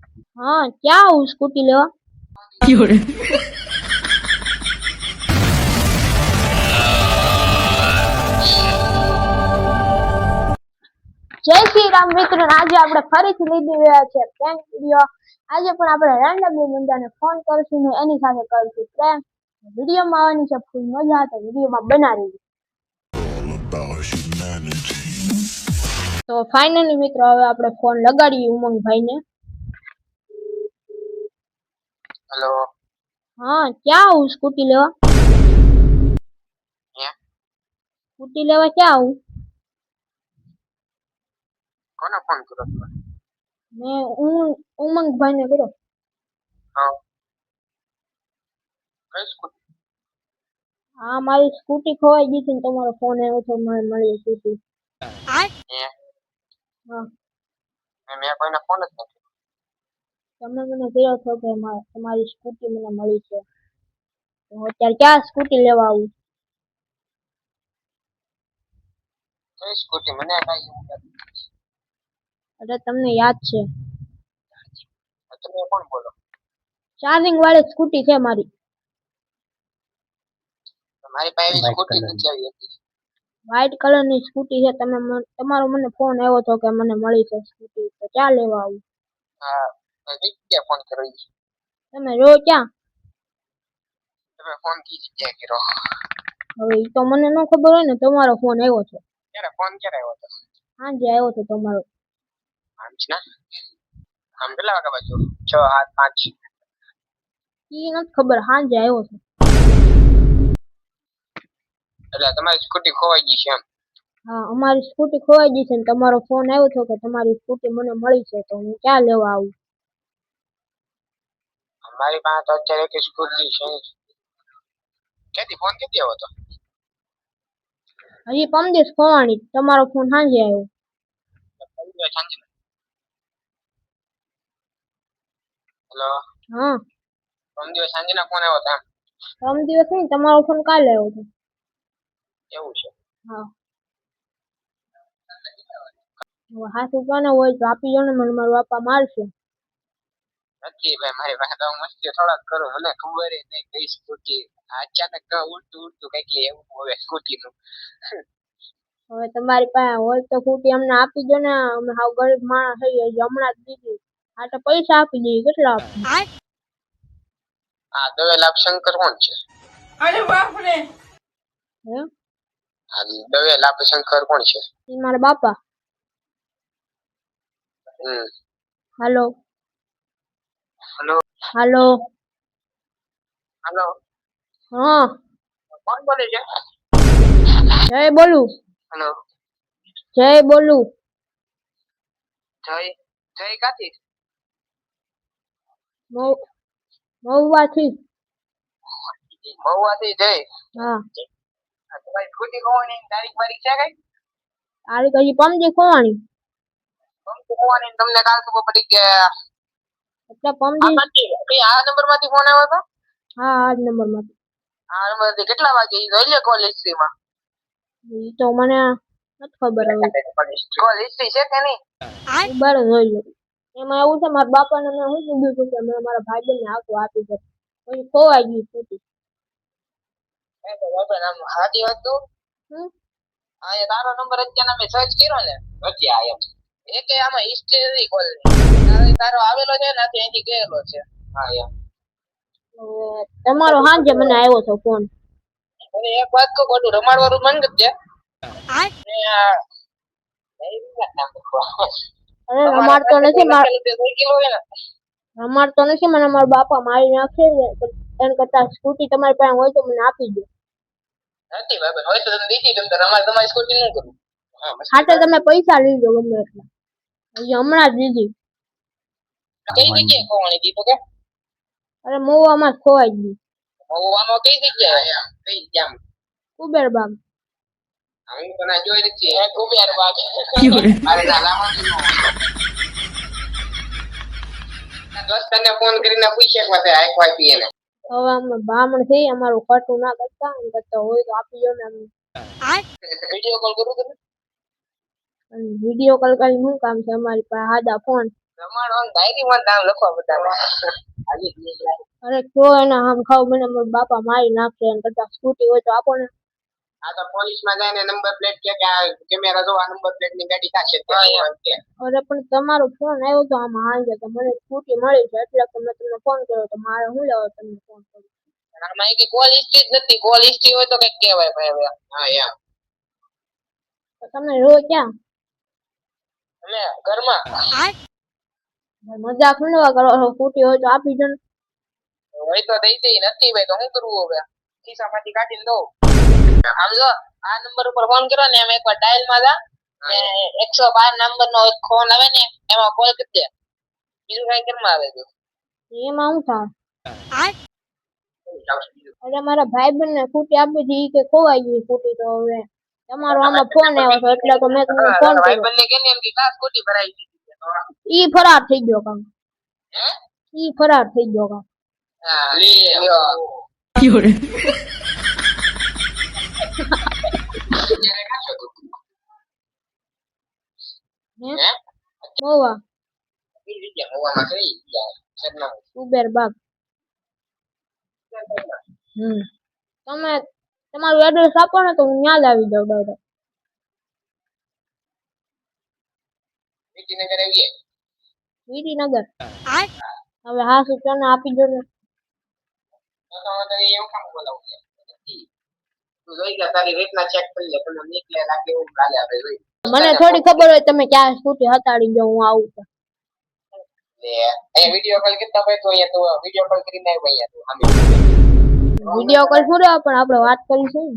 हाँ क्या हूँ स्कूटी लेवा જય શ્રી રામ મિત્રો આજે આપણે ફરીથી લીધી રહ્યા છે પ્રેન્ક વિડિયો આજે પણ આપણે રેન્ડમલી બંદાને ફોન કરશું ને એની સાથે કરશું પ્રેન્ક વિડિયોમાં આવવાની છે ફૂલ મજા તો વિડિયોમાં બના રહેજો તો ફાઇનલી મિત્રો હવે આપણે ફોન લગાડીએ ઉમંગભાઈને हेलो हाँ क्या हूँ स्कूटी लेवा स्कूटी लेवा क्या हूँ કોને ફોન કર્યો તમે? मैं उमंगभाઈને કર્યો હા કઈ સ્કૂટી? હા મારી સ્કૂટી ખોવાઈ ગઈ છે ને તમારો ફોન આવ્યો તો મને મળી સ્કૂટી હા મેં કોઈને ફોન જ નથી. તમે મને કહ્યો છો કે તમારી સ્કૂટી મને મળી છે તો અત્યારે ક્યાં સ્કૂટી લેવા આવું કઈ સ્કૂટી મને કાંઈ એવું નથી. એટલે તમને યાદ છે તમે કોણ બોલો? ચાર્જિંગ વાળી સ્કૂટી છે મારી મારી પાસે એવી સ્કૂટી નથી આવી હતી. વ્હાઈટ કલરની સ્કૂટી છે તમારો મને ફોન આવ્યો હતો કે મને મળી છે સ્કૂટી તો ક્યાં લેવા આવું હા કઈ જગ્યાએ ફોન કર્યો છે? તમે રો ક્યાં તમે ફોન કી જગ્યાએ કર્યો? હવે ઈ તો મને ન ખબર હોય ને તમારો ફોન આવ્યો છે ક્યારે ફોન ક્યારે આવ્યો હતો? સાંજે આવ્યો હતો તમારો ના આમ કેટલા વાગ્યા બાજુ? 6 7 5 ઈ નથી ખબર સાંજે આવ્યો છે એટલે તમારી સ્કૂટી ખોવાઈ ગઈ છે એમ? હા અમારી સ્કૂટી ખોવાઈ ગઈ છે ને તમારો ફોન આવ્યો હતો કે તમારી સ્કૂટી મને મળી છે તો હું ક્યાં લેવા આવું મારી પાસે તો અત્યારે એક સ્કૂટી છે. ક્યાંથી ફોન ક્યાંથી આવ્યો હતો? હજી પમદિવસ ખોવાની તમારો ફોન સાંજે આવ્યો હેલો હા પરમ સાંજે ના ફોન આવ્યો હતો? પમદિવસ નહીં તમારો ફોન કાલે આવ્યો હતો એવું છે? હા હાથું કોને હોય તો આપી દો ને મને મારા બાપા મારશે નથી ભાઈ મારી પાસે તો મસ્તી થોડાક કરું મને ખબર નહીં કઈ સ્કૂટી અચાનક ઉડતું ઉડતું કઈક લે એવું હવે સ્કૂટી નું હવે તમારી પાસે હોય તો સ્કૂટી અમને આપી દો ને અમે હાવ ગરીબ માણસ છીએ હમણાં જ દીધી આ તો પૈસા આપી દઈએ કેટલા આપી આ દવેલાભ શંકર કોણ છે? અરે બાપ રે હે આ દવેલાભ શંકર કોણ છે? ઈ મારા બાપા હાલો હેલો હાલો હેલો હા કોણ બોલે છે? જય બોલું હેલો જય બોલું જય જય કાથી? મહુવાથી મહુવાથી જય. હા તમારી સ્કૂટી ખોવાની તારીખ વારીખ છે કઈ? તારીખ હજી પમદી ખોવાની ખોવાની તમને કાલ ખબર પડી કે એટલે પમદી આ નંબર માંથી ફોન આવ્યો હતો? હા આ જ નંબર માંથી આ નંબર માંથી કેટલા વાગે જોઈ લે કોલ હિસ્ટ્રી માં? ઈ તો મને નથી ખબર હવે કોલ હિસ્ટ્રી છે કે નહીં? ઉબાડો જોઈ લો એમાં એવું છે મારા બાપાને મેં શું કીધું હતું કે મેં મારા ભાઈબંધને આખું આપી દે પછી ખોવાઈ ગયું સ્કૂટી સાચી વાત તું આ તારો નંબર અત્યારે મેં સર્ચ કર્યો ને પછી આયો એક આમાં હિસ્ટ્રી નથી કોલ ની તારો આવેલો છે ને ત્યાંથી ગયેલો છે. હા એમ તમારો હાંજે મને આવ્યો હતો ફોન મને એક વાત કહું બધું રમાડવાનું બંધ જ છે અરે રમાડતો નથી રમાડતો નથી મને મારા બાપા મારી નાખે એમ કરતા સ્કૂટી તમારી પાસે હોય તો મને આપી દો નથી ભાઈ હોય તો તમે દીધી તમે રમાડ તમારી સ્કૂટી ન કરું હા તો તમે પૈસા લીધો ગમે એટલા હજી હમણાં જ લીધી કઈ જગ્યાએ ખોવાણી દીધું કે? અરે મોવામાં જ ખોવાઈ ગઈ મહુવામાં કઈ જગ્યાએ કઈ જામ કુબેરબાગ હું તને જોઈ નથી હે કુબેરબાગ અરે ના લાવવાનું દોસ્તને ફોન કરીને પૂછે કે મારે આઈક વાપી એને હવે અમે બ્રાહ્મણ થઈ અમારું ખોટું ના કરતા એમ કરતા હોય તો આપી દો ને અમને વિડિયો કોલ કરું તમે? વિડીયો કોલ કરી શું કામ છે અમારી પાસે સાદા ફોન તમારો ડાયરીમાં નામ લખવા બધા અરે તો એના આમ ખાવ મને મારા બાપા મારી નાખશે એમ કરતા સ્કૂટી હોય તો આપો ને. આ તો પોલીસમાં જાય ને નંબર પ્લેટ કે આ કેમેરા જો આ નંબર પ્લેટ ની ગાડી કાશે અરે પણ તમારો ફોન આવ્યો તો આમાં હાંજે તો મને સ્કૂટી મળી છે એટલે તો મેં તમને ફોન કર્યો તો મારે શું લેવો તમને ફોન કર્યો. આમાં એક કોલ હિસ્ટ્રી જ નથી. કોલ હિસ્ટ્રી હોય તો કઈક કહેવાય ભાઈ. હા યાર તો તમે રહો ક્યાં? અમે ઘરમાં. મજાક મળવા કરો છો. સ્કૂટી હોય તો આપી દો ને. હોય તો દઈ દઈ નથી ભાઈ તો શું કરવું હવે ખિસ્સામાંથી કાઢીને દઉં. આમ જો આ નંબર ઉપર ફોન કર્યો ને એમ એકવાર ડાયલ માં જા ને 112 નંબર નો ફોન આવે ને એમાં કોલ કરી દે. બીજું કઈ કેમાં આવે તો એમાં શું થાય? અરે મારા ભાઈબંધ ને સ્કૂટી આપી હતી કે ખોવાઈ ગઈ સ્કૂટી તો હવે તમારો આમાં ફોન આવ્યો છે એટલે તો મેં તમને ફોન કર્યો. ભાઈબંધ ને કે ને એમ કે કા સ્કૂટી ભરાઈ ગઈ. ઈ ફરાર થઈ ગયો કામ. હે ઈ ફરાર થઈ ગયો કામ. હા લ્યો Fiore. હે મોવા ઉબેર બાગ. તમે તમારું એડ્રેસ આપો ને તો હું ત્યાં જ આવી જાઉં ડાયરેક્ટ. વિધિનગર. હવે હા સૂચના આપી દો ને. મને થોડી ખબર હોય તમે ક્યાં સ્કૂટી હતાડી દો હું આવું તો. વિડીયો કોલ કરતા ભાઈ તો અહીંયા તો વિડીયો કોલ કરીને આવ્યો અહીંયા તો વિડીયો કોલ શું રહ્યો પણ આપણે વાત કરી છે ને.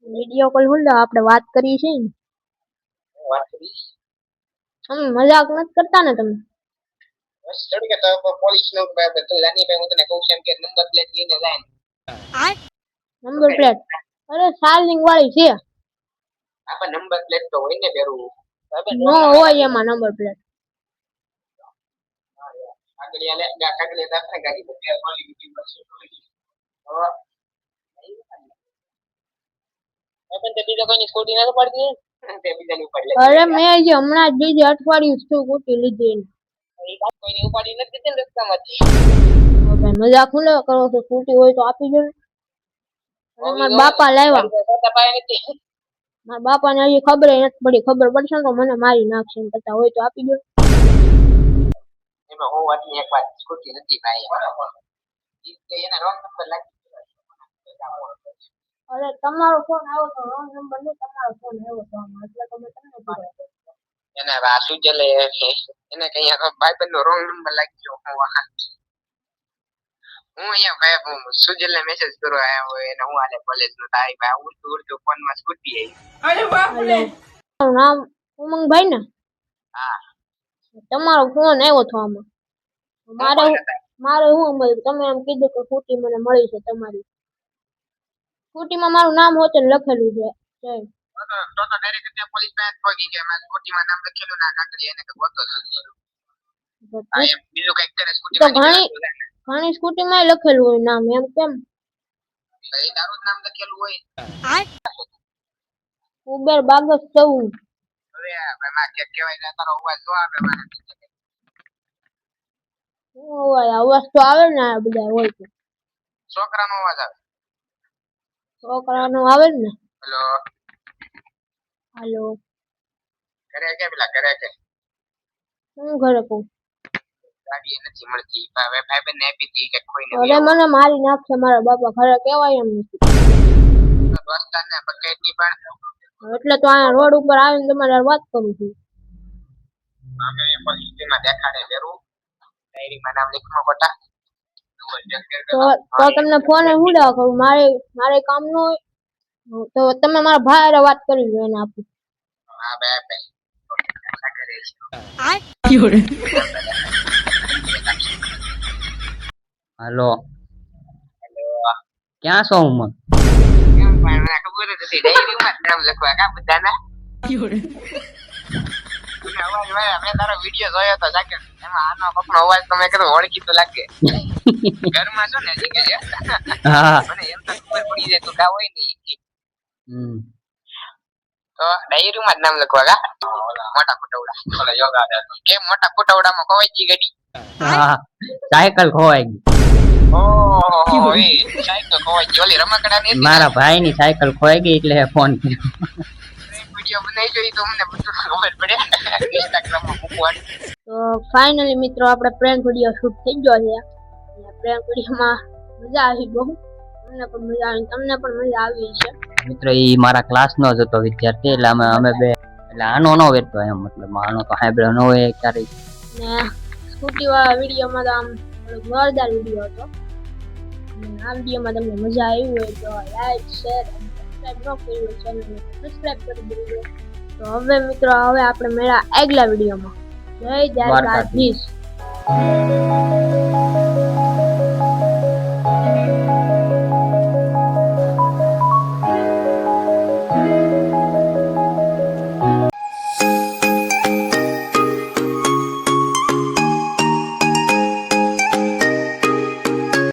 વિડીયો કોલ શું રહ્યો આપણે વાત કરી છે ને. વાત કરી મજાક નથી કરતા ને તમે. બસ ચડી કે તો પોલીસ નો તો જાની ભાઈ હું તને કહું છું કે નંબર પ્લેટ લઈને જાય નંબર પ્લેટ અરે ચાર્જિંગ વાળી છે. આપણે નંબર પ્લેટ તો હોય ને બેરું નો હોય એમાં નંબર પ્લેટ. આગળિયા લે આગળિયા દાખલા ગાડી તો બે વાળી બીજી બસ તો તે બીજા કોઈની સ્કૂટી નથી પડતી તે બીજાની ઉપાડી લે. અરે મેં જે હમણાં જ બીજી અઠવાડિયું સ્કૂટી લીધી એ કોઈની ઉપાડી નથી તે રસ્તામાંથી. હવે મજાક હું લેવા કરો છો? સ્કૂટી હોય તો આપી દો ને. મારા બાપા લાવ્યા. મારા બાપા ને હજી ખબર નથી પડી. ખબર પડશે ને તો મને મારી નાખશે એમ કરતા હોય તો આપી દો. એમાં હું વાતની એક વાત સ્કૂટી નથી ભાઈ બરાબર એના રોંગ નંબર લાગી. અરે તમારો ફોન આવ્યો તો રોંગ નંબર નહીં તમારો ફોન આવ્યો તો એટલે તો મેં તમને કીધું. એના રાસુ જલે એને કઈ ભાઈબંધ નો રોંગ નંબર લાગી ગયો. હું અહીંયા ભાઈ હું સુજલ ને મેસેજ કરો આયા હોય એને હું આલે કોલેજ નો તારી ભાઈ ઉડતું ઉડતું ફોન માં સ્કૂટી આવી. અરે બાપ રે. તમારું નામ ઉમંગભાઈ ને? હા તમારો ફોન આવ્યો તો આમાં. મારે શું મળ્યું તમે એમ કીધું કે સ્કૂટી મને મળી છે તમારી. સ્કૂટીમાં મારું નામ હોતે લખેલું છે. તો ડાયરેક્ટ ત્યાં પોલીસ પાસે પહોંચી ગયા મેં સ્કૂટી માં નામ લખેલું ના કાકડી એને કે ગોતો આ એમ બીજું કઈક કરે સ્કૂટી તો માં ઘણી સ્કૂટીમાં લખેલું હોય નામ એમ કેમ? એ તારું જ નામ લખેલું હોય. ઉબેર બાગસ 14. હવે ભાઈ માં કે કહેવાય ને તારો અવાજ તો આવે મારે હોય અવાજ તો આવે ને આ બધા હોય તો. છોકરાનો અવાજ આવે. છોકરાનો આવે ને. હેલો હાલો કરે કે પેલા કરે કે હું ઘરે કહું. ગાડી નથી મળતી હવે ભાઈબંધ ને આપી હતી કે કોઈને અરે મને મારી નાખશે મારા બાપા. ઘરે કેવાય એમ નથી. દોસ્તાર ને પકેટ ની પણ એટલે તો આ રોડ ઉપર આવીને તમારે વાત કરું છું. અમે પોલીસ માં દેખાડે બેરું ડાયરી માં નામ લખવા કોટા તો તમને ફોન હું લેવા કરું? મારે કામ નો હોય તો તમે મારા ભાઈ હારે વાત કરી લો એને આપું. હા ભાઈ Fiore. હાલો હેલો ક્યાં છો ઉમંગ? કેમ ભાઈ મને ખબર જ હતી ડાયરી માં નામ લખવા કા બધાના. Fiore. અવાજ ભાઈ મેં તારો વિડિયો જોયો તો જાકે એમાં આનો કોકનો અવાજ તો મેં કીધું ઓળખી તો લાગે. ઘરમાં છો ને જી કે હા મને એમ તો ખબર પડી જાય તું કા હોય ને હમ તો ડાયરીમાં જ નામ લખવા કા મોટા કુટવડા ઓલા યોગા કેમ મોટા કુટવડામાં ખોવાઈ ગઈ હા સાયકલ ખોવાઈ ગઈ ઓહો એ સાયકલ ખોવાઈ ગઈ ઓલી રમકડાની હતી મારા ભાઈની સાયકલ ખોવાઈ ગઈ એટલે ફોન કર્યો વિડિયો બનાવી જોઈ તો મને બધું ખબર પડે ઇન્સ્ટાગ્રામમાં મૂકવાની તો ફાઇનલી મિત્રો આપણે પ્રેન્ક વિડીયો શૂટ થઈ ગયો છે અને પ્રેન્ક વિડીયોમાં મજા આવી બહુ તમને પણ મજા આવી તમને પણ મજા આવી છે મિત્ર ઈ મારા ક્લાસનો જ હતો વિદ્યાર્થી એટલે અમે બે એટલે આનો નો વેચતો એમ મતલબ આનો તો હાઈબ્રિડ ન હોય ક્યારેય ને સ્કૂટી વાળા વિડીયોમાં તો આમ થોડોક જોરદાર વિડીયો હતો અને આ વિડીયોમાં તમને મજા આવી હોય તો લાઈક શેર અને સબસ્ક્રાઇબ ન કર્યું હોય ચેનલને સબસ્ક્રાઇબ કરી દેજો તો હવે મિત્રો હવે આપણે મળ્યા આગલા વિડીયોમાં જય દ્વારકાધીશ.